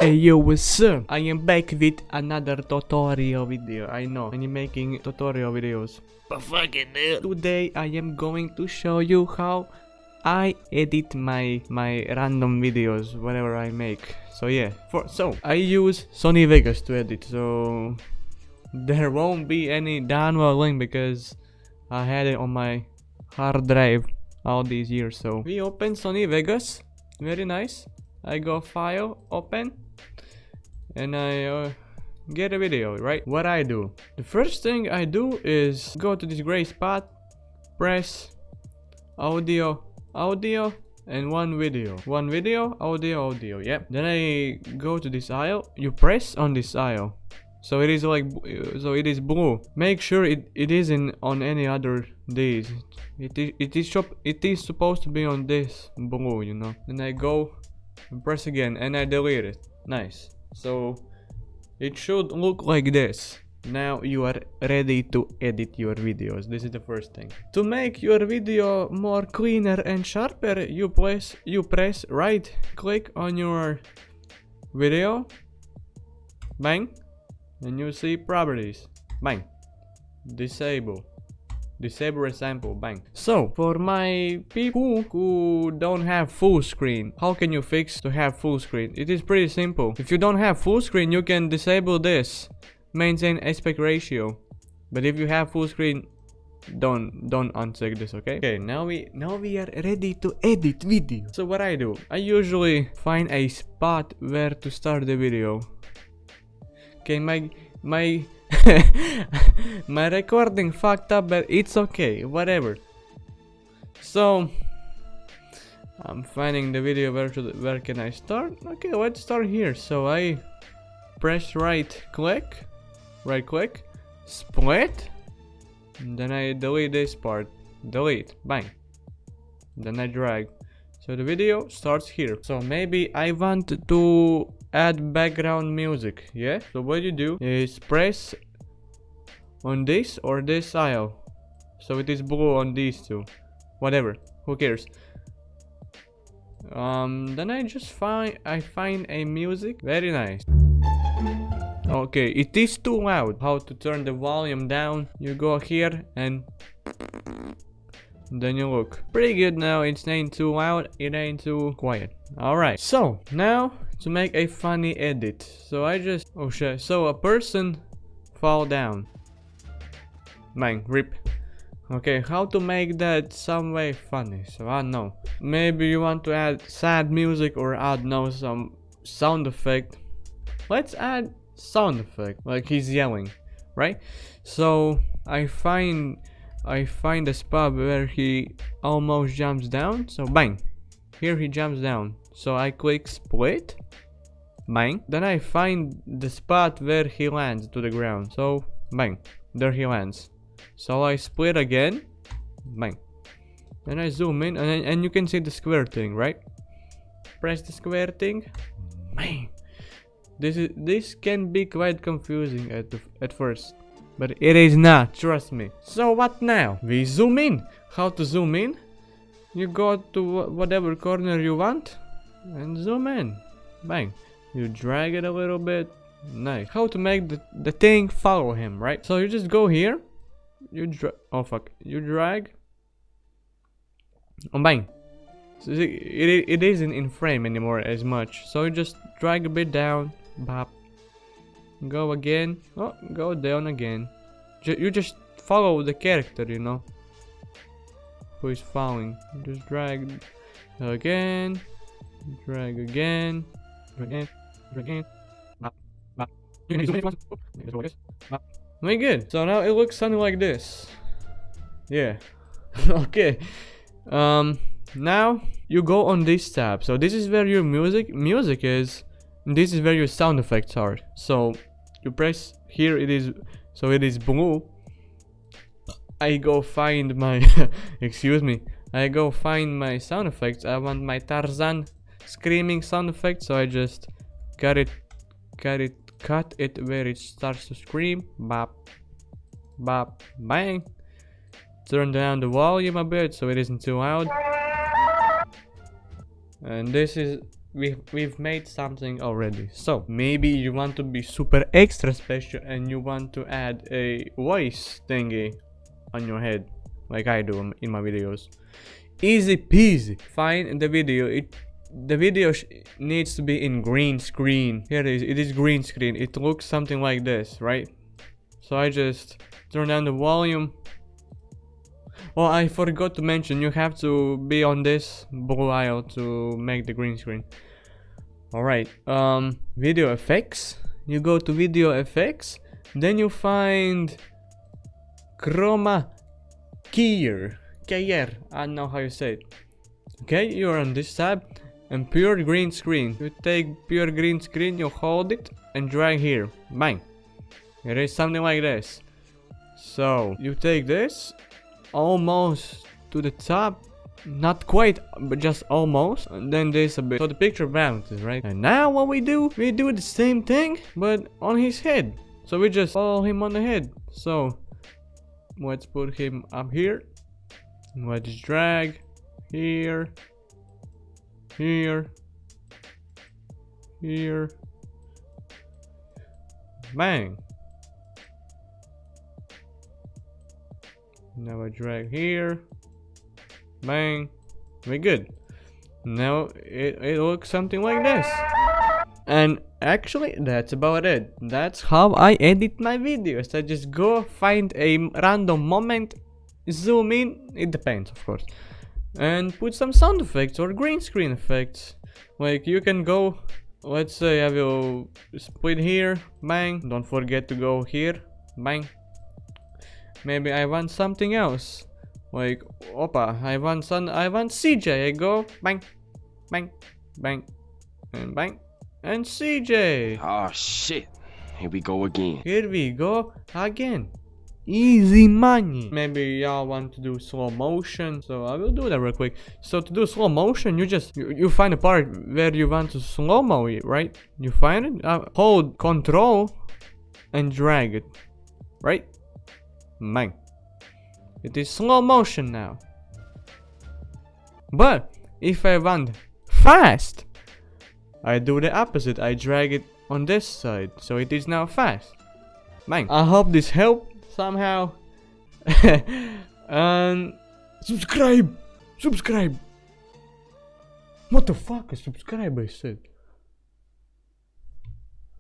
Hey yo, what's up? I am back with another tutorial video. I know, I'm making tutorial videos. But fucking hell. Today I am going to show you how I edit my random videos, whatever I make. So yeah, so I use Sony Vegas to edit, so there won't be any download link because I had it on my hard drive all these years. So we open Sony Vegas, very nice. I go file, open, and I get a video, right? What I do, the first thing I do is go to this gray spot, press audio, and one video, audio, yep. Then I go to this aisle, you press on this aisle, so it is like, so it is blue. Make sure it isn't on any other days. It is supposed to be on this blue, you know. Then I go and press again and I delete it. Nice. So it should look like this. Now you are ready to edit your videos. This is the first thing. To make your video more cleaner and sharper, you press right click on your video, bang, and you see properties, bang, disable resample, bang. So for my people who don't have full screen, how can you fix to have full screen? It is pretty simple. If you don't have full screen, you can disable this, maintain aspect ratio. But if you have full screen, don't uncheck this, okay? Okay, now we are ready to edit video. So what I do, I usually find a spot where to start the video. Okay, my my recording fucked up, but it's okay, whatever. So I'm finding the video where can I start? Okay, let's start here. So I press right click, split, and then I delete this part, delete, bang, then I drag. So the video starts here. So maybe I want to add background music, yeah? So what you do is press on this or this aisle, so it is blue on these two, whatever, who cares. Then I just find a music, very nice. Okay, it is too loud. How to turn the volume down? You go here and then you look pretty good. Now it ain't too loud, it ain't too quiet. Alright, so now to make a funny edit, so I just, oh shit, so a person fall down, bang, rip. Okay, how to make that some way funny? So I don't know, maybe you want to add sad music, or I don't know, some sound effect. Let's add sound effect, like he's yelling, right? So I find a spot where he almost jumps down, so bang, here he jumps down. So I click split, bang, then I find the spot where he lands to the ground, so bang, there he lands. So I split again, bang, then I zoom in, and you can see the square thing, right? Press the square thing, bang. This can be quite confusing at first, but it is not, trust me. So what now? We zoom in. How to zoom in? You go to whatever corner you want and zoom in, bang. You drag it a little bit, nice. How to make the thing follow him, right? So you just go here, you you drag, oh bang. So it isn't in frame anymore as much, so you just drag a bit down, bop, go again, oh, go down again. You just follow the character, you know, who is following. Just drag again, drag again, bop, bop. Very good. So now it looks something like this. Yeah. Okay. Now you go on this tab. So this is where your music is. This is where your sound effects are. So you press here. It is blue. I go find my excuse me. I go find my sound effects. I want my Tarzan screaming sound effect. So I just cut it where it starts to scream. Bop, bop, bang. Turn down the volume a bit so it isn't too loud. And this is we've made something already. So maybe you want to be super extra special and you want to add a voice thingy on your head, like I do in my videos. Easy peasy. Find the video. The video needs to be in green screen. Here it is. It is green screen. It looks something like this, right? So I just turn down the volume. Oh, I forgot to mention, you have to be on this blue aisle to make the green screen. Alright, video effects. You go to video effects, then you find chroma keyer. I don't know how you say it. Okay, you're on this tab, and pure green screen. You take pure green screen, you hold it and drag here. Bang. It is something like this. So you take this almost to the top, not quite, but just almost, and then this a bit, so the picture balances, right? And now what we do the same thing but on his head. So we just follow him on the head. So let's put him up here, let's drag here, here, here, bang. Now I drag here, bang, we're good. Now it looks something like this. And actually that's about it. That's how I edit my videos. I just go find a random moment, zoom in, it depends of course, and put some sound effects or green screen effects. Like you can go, let's say I will split here, bang, don't forget to go here, bang. Maybe I want something else, like opa, I want CJ. I go bang, bang, bang, and bang, and CJ. Oh shit, here we go again. Here we go again. Easy money. Maybe y'all want to do slow motion, so I will do that real quick. So to do slow motion, you find a part where you want to slow mo it, right? You find it, hold control and drag it, right? Bang. It is slow motion now. But if I want fast, I do the opposite. I drag it on this side, so it is now fast. Bang. I hope this helped somehow. And subscribe. What the fuck? A subscribe, I said.